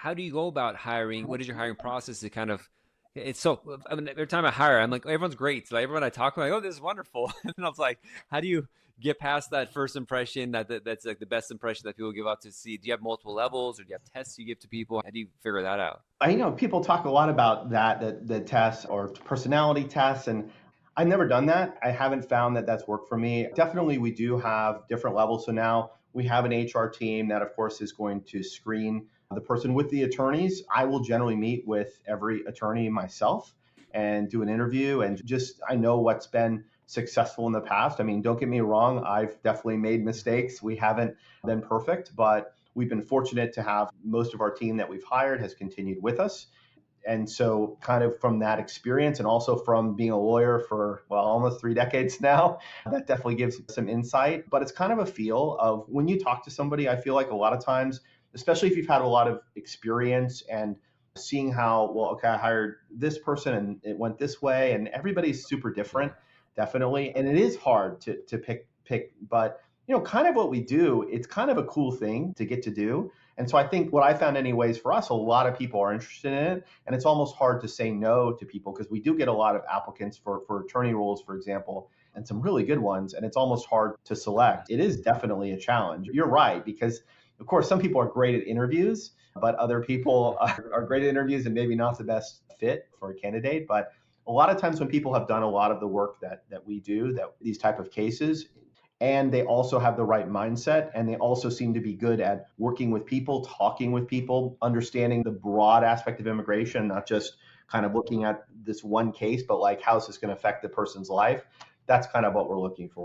how do you go about hiring? What is your hiring process to kind of it's so I mean every time I hire, I'm like, everyone's great. So like, everyone I talk to, I'm like, oh, this is wonderful. And I was like, how do you get past that first impression that's like the best impression that people give out to see? Do you have multiple levels or do you have tests you give to people? How do you figure that out? I know people talk a lot about that the tests or personality tests, and I've never done that. I haven't found that that's worked for me. Definitely, we do have different levels. So now we have an HR team that, of course, is going to screen the person with the attorneys. I will generally meet with every attorney myself and do an interview, and just I know what's been successful in the past. I mean, don't get me wrong, I've definitely made mistakes. We haven't been perfect, but we've been fortunate to have most of our team that we've hired has continued with us. And so, kind of from that experience, and also from being a lawyer for, well, almost 3 decades now, that definitely gives some insight. But it's kind of a feel of when you talk to somebody, I feel like a lot of times, especially if you've had a lot of experience and seeing how, well, okay, I hired this person and it went this way, and everybody's super different, Yeah. definitely. And it is hard to pick, but kind of what we do, it's kind of a cool thing to get to do. And so I think what I found anyways for us, a lot of people are interested in it. And it's almost hard to say no to people because we do get a lot of applicants for attorney roles, for example, and some really good ones. And it's almost hard to select. It is definitely a challenge. You're right, because of course, some people are great at interviews, but other people are great at interviews and maybe not the best fit for a candidate. But a lot of times when people have done a lot of the work that we do, that these type of cases, and they also have the right mindset, and they also seem to be good at working with people, talking with people, understanding the broad aspect of immigration, not just kind of looking at this one case, but like how's this going to affect the person's life. That's kind of what we're looking for.